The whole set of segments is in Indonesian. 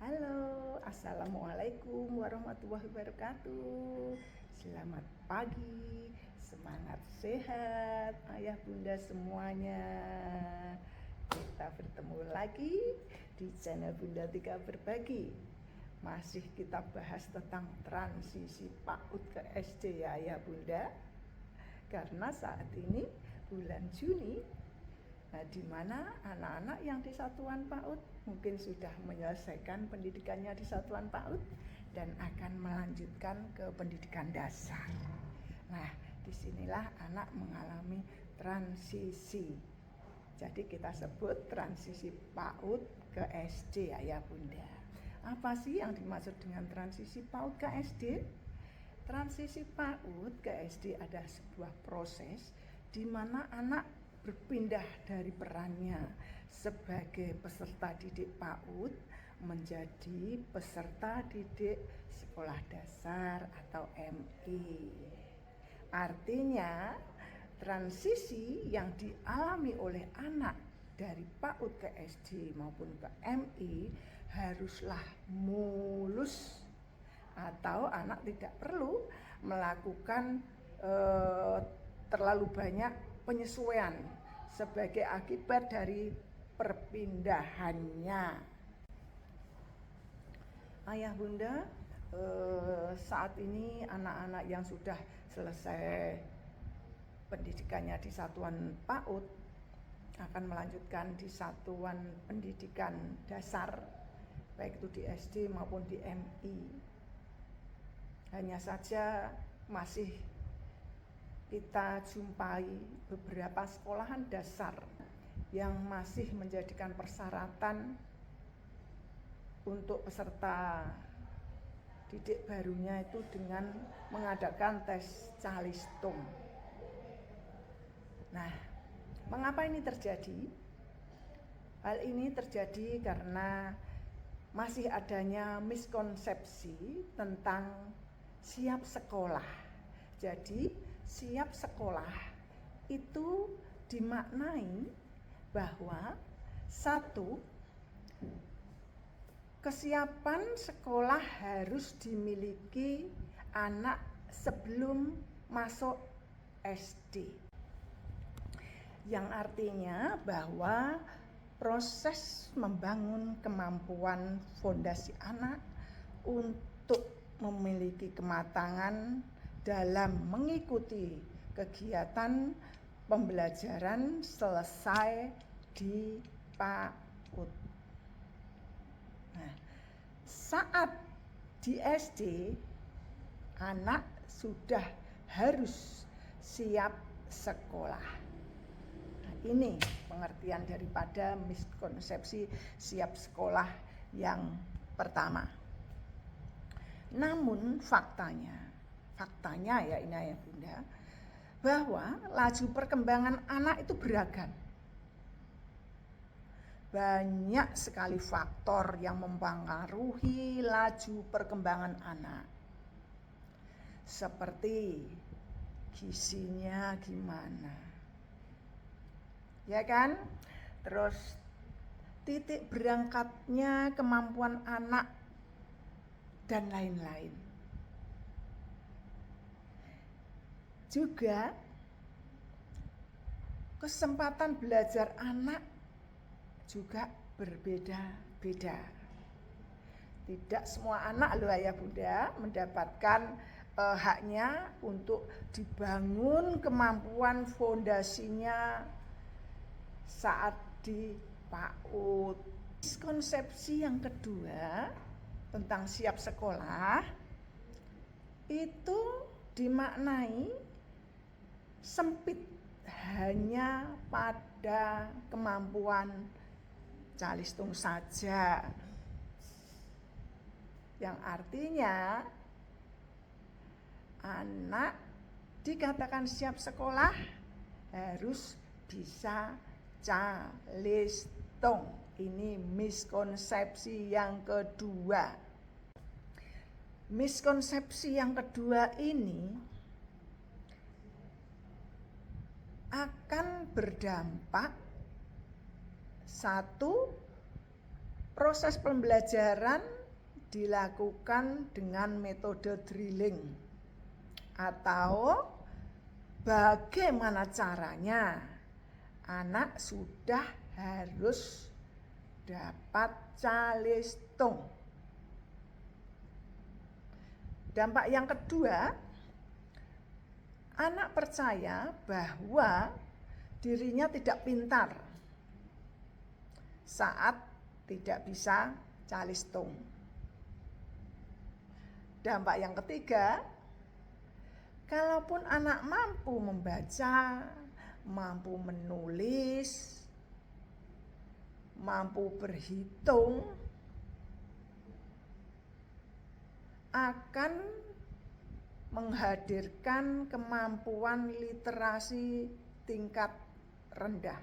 Halo, assalamualaikum warahmatullahi wabarakatuh. Selamat pagi, semangat sehat, ayah bunda semuanya. Kita bertemu lagi di channel Bunda Tika Berbagi. Masih kita bahas tentang transisi PAUD ke SD ya ayah bunda. Karena saat ini bulan Juni, di mana anak-anak yang di satuan PAUD mungkin sudah menyelesaikan pendidikannya di satuan PAUD dan akan melanjutkan ke pendidikan dasar. Nah, disinilah anak mengalami transisi. Jadi kita sebut transisi PAUD ke SD ayah bunda. Apa sih yang dimaksud dengan transisi PAUD ke SD? Transisi PAUD ke SD adalah sebuah proses di mana anak berpindah dari perannya sebagai peserta didik PAUD menjadi peserta didik sekolah dasar atau MI. Artinya, transisi yang dialami oleh anak dari PAUD ke SD maupun ke MI haruslah mulus, atau anak tidak perlu melakukan terlalu banyak penyesuaian sebagai akibat dari perpindahannya. Ayah bunda, saat ini anak-anak yang sudah selesai pendidikannya di satuan PAUD akan melanjutkan di satuan pendidikan dasar, baik itu di SD maupun di MI. Hanya saja masih kita jumpai beberapa sekolahan dasar yang masih menjadikan persyaratan untuk peserta didik barunya itu dengan mengadakan tes calistung. Nah, mengapa ini terjadi? Hal ini terjadi karena masih adanya miskonsepsi tentang siap sekolah. Jadi, siap sekolah itu dimaknai bahwa satu, kesiapan sekolah harus dimiliki anak sebelum masuk SD. Yang artinya bahwa proses membangun kemampuan fondasi anak untuk memiliki kematangan dalam mengikuti kegiatan pembelajaran selesai di PAUD. Nah, saat di SD, anak sudah harus siap sekolah. Nah, ini pengertian daripada miskonsepsi siap sekolah yang pertama. Namun faktanya ya ini ya bunda, bahwa laju perkembangan anak itu beragam. Banyak sekali faktor yang mempengaruhi laju perkembangan anak. Seperti gizinya gimana, ya kan? Terus titik berangkatnya kemampuan anak dan lain-lain. Juga kesempatan belajar anak juga berbeda-beda. Tidak semua anak loh ayah bunda mendapatkan haknya untuk dibangun kemampuan fondasinya saat di PAUD. Konsepsi yang kedua tentang siap sekolah itu dimaknai sempit hanya pada kemampuan calistung saja, yang artinya anak dikatakan siap sekolah harus bisa calistung. Ini miskonsepsi yang kedua. Miskonsepsi yang kedua ini akan berdampak satu, proses pembelajaran dilakukan dengan metode drilling, atau bagaimana caranya anak sudah harus dapat calistung. Dampak yang kedua, anak percaya bahwa dirinya tidak pintar saat tidak bisa calistung. Dampak yang ketiga, kalaupun anak mampu membaca, mampu menulis, mampu berhitung, akan menghadirkan kemampuan literasi tingkat rendah.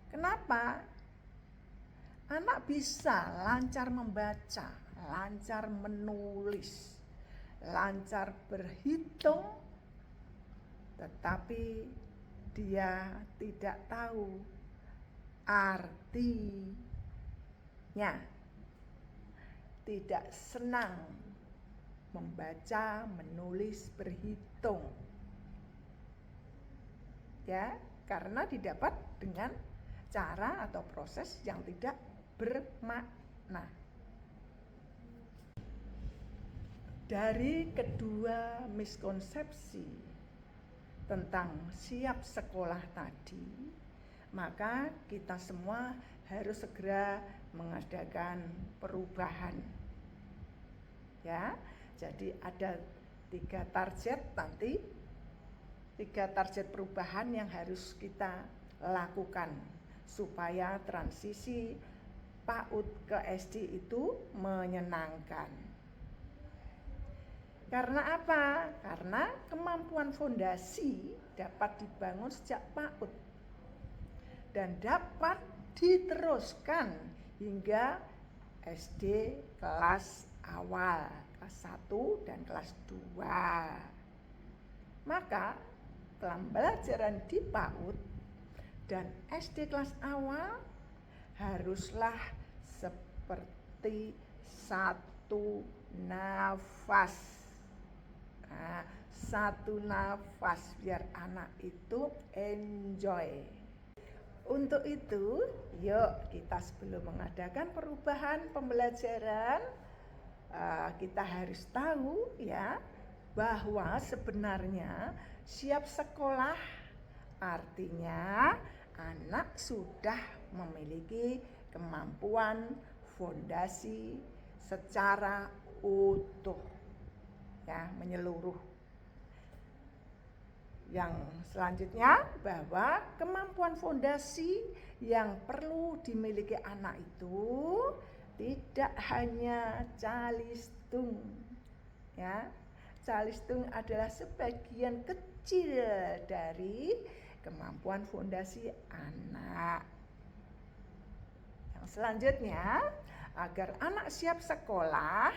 Kenapa? Anak bisa lancar membaca, lancar menulis, lancar berhitung, tetapi dia tidak tahu artinya, tidak senang membaca, menulis, berhitung. Ya, karena didapat dengan cara atau proses yang tidak bermakna. Dari kedua miskonsepsi tentang siap sekolah tadi, maka kita semua harus segera mengadakan perubahan. Ya, jadi ada 3 target nanti, 3 target perubahan yang harus kita lakukan supaya transisi PAUD ke SD itu menyenangkan. Karena apa? Karena kemampuan fondasi dapat dibangun sejak PAUD dan dapat diteruskan hingga SD kelas awal, kelas 1 dan kelas 2. Maka pembelajaran di PAUD dan SD kelas awal haruslah seperti satu nafas. Nah, satu nafas biar anak itu enjoy. Untuk itu, yuk kita sebelum mengadakan perubahan pembelajaran, kita harus tahu ya bahwa sebenarnya siap sekolah artinya anak sudah memiliki kemampuan fondasi secara utuh, ya, menyeluruh. Yang selanjutnya, bahwa kemampuan fondasi yang perlu dimiliki anak itu tidak hanya calistung, ya. Calistung adalah sebagian kecil dari kemampuan fondasi anak. Yang selanjutnya, agar anak siap sekolah,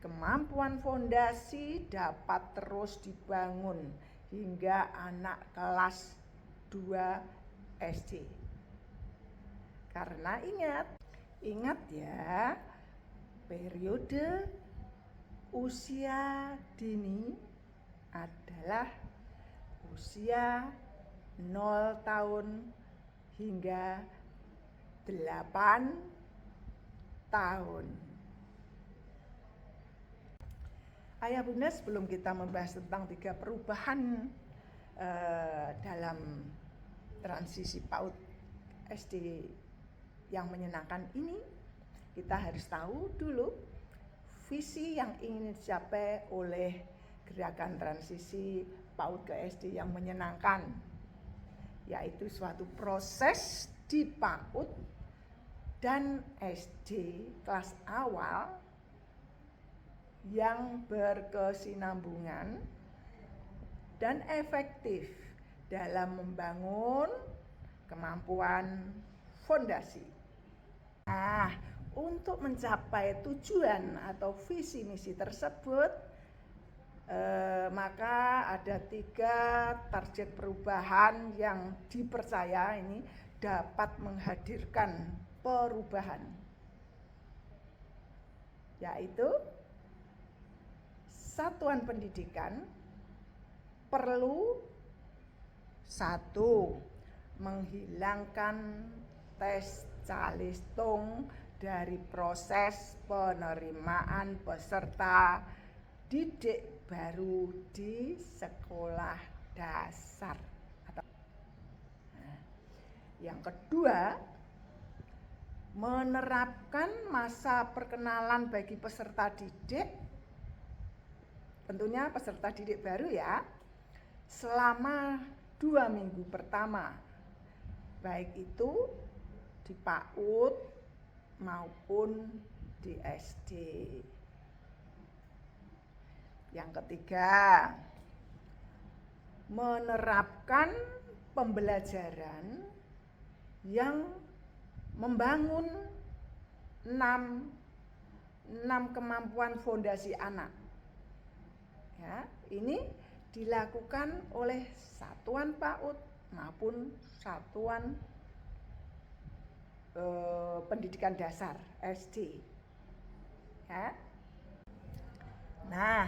kemampuan fondasi dapat terus dibangun hingga anak kelas 2 SD. Karena ingat ya, periode usia dini adalah usia 0 tahun hingga 8 tahun. Ayah bunda, sebelum kita membahas tentang 3 perubahan dalam transisi PAUD SD yang menyenangkan ini, kita harus tahu dulu visi yang ingin dicapai oleh gerakan transisi PAUD ke SD yang menyenangkan, yaitu suatu proses di PAUD dan SD kelas awal yang berkesinambungan dan efektif dalam membangun kemampuan fondasi. Nah, untuk mencapai tujuan atau visi misi tersebut, maka ada 3 target perubahan yang dipercaya ini dapat menghadirkan perubahan. yaitu satuan pendidikan perlu satu, menghilangkan tes calistung dari proses penerimaan peserta didik baru di sekolah dasar. Yang kedua, menerapkan masa perkenalan bagi peserta didik, tentunya peserta didik baru ya, selama 2 minggu pertama, baik itu di PAUD maupun di SD. Yang ketiga, menerapkan pembelajaran yang membangun 6 kemampuan fondasi anak. Ya, ini dilakukan oleh satuan PAUD maupun satuan pendidikan dasar SD. Ya. Nah,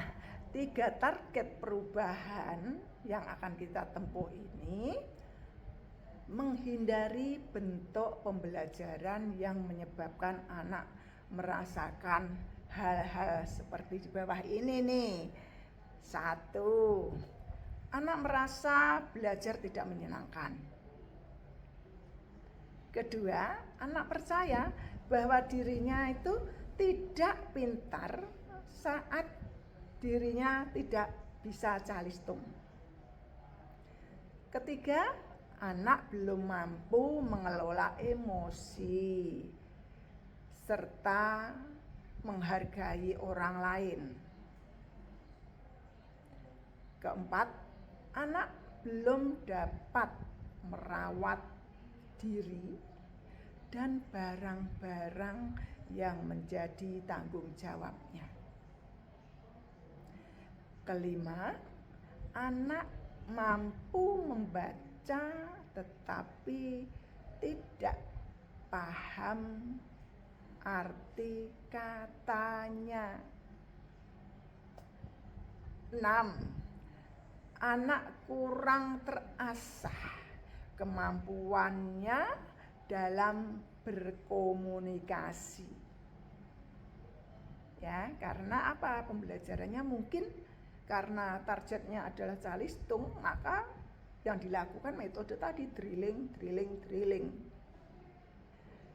3 target perubahan yang akan kita tempuh ini: menghindari bentuk pembelajaran yang menyebabkan anak merasakan hal-hal seperti di bawah ini nih. 1, anak merasa belajar tidak menyenangkan. Kedua, anak percaya bahwa dirinya itu tidak pintar saat dirinya tidak bisa calistung. Ketiga, anak belum mampu mengelola emosi serta menghargai orang lain. Keempat, anak belum dapat merawat diri dan barang-barang yang menjadi tanggung jawabnya. Kelima, anak mampu membaca tetapi tidak paham arti katanya. 6, anak kurang terasah kemampuannya dalam berkomunikasi. Ya, karena apa? Pembelajarannya mungkin karena targetnya adalah calistung, maka yang dilakukan metode tadi drilling.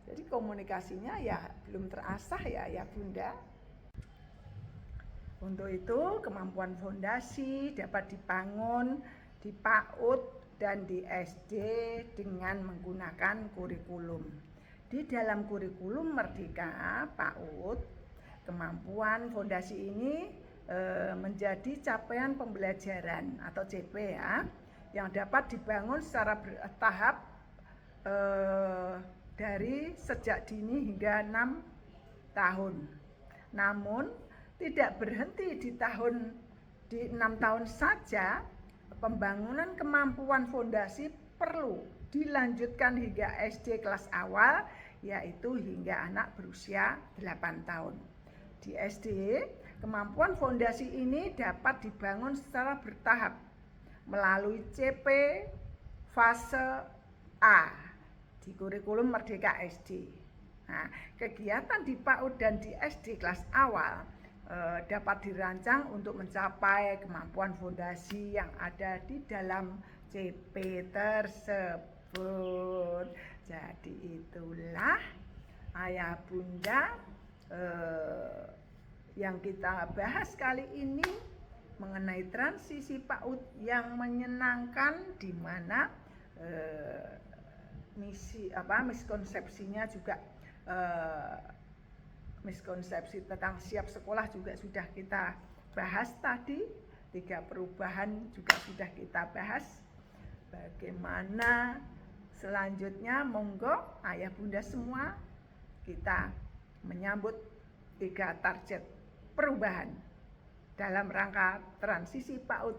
Jadi komunikasinya ya belum terasah ya Bunda. Untuk itu kemampuan fondasi dapat dibangun di PAUD dan di SD dengan menggunakan kurikulum. Di dalam kurikulum Merdeka PAUD, kemampuan fondasi ini menjadi capaian pembelajaran atau CP ya, yang dapat dibangun secara bertahap dari sejak dini hingga 6 tahun. Namun tidak berhenti di 6 tahun saja. Pembangunan kemampuan fondasi perlu dilanjutkan hingga SD kelas awal, yaitu hingga anak berusia 8 tahun. Di SD, kemampuan fondasi ini dapat dibangun secara bertahap melalui CP fase A di kurikulum Merdeka SD. Nah, kegiatan di PAUD dan di SD kelas awal dapat dirancang untuk mencapai kemampuan fondasi yang ada di dalam CP tersebut. Jadi itulah ayah bunda yang kita bahas kali ini mengenai transisi PAUD yang menyenangkan, di mana miskonsepsinya juga miskonsepsi tentang siap sekolah juga sudah kita bahas tadi. 3 perubahan juga sudah kita bahas. Bagaimana selanjutnya, monggo ayah bunda semua kita menyambut 3 target perubahan dalam rangka transisi PAUD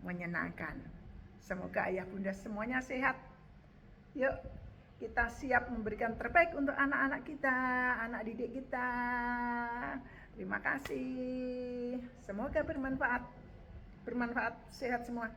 menyenangkan. Semoga ayah bunda semuanya sehat. Yuk kita siap memberikan terbaik untuk anak-anak kita, anak didik kita. Terima kasih. Semoga bermanfaat. Bermanfaat, sehat semua.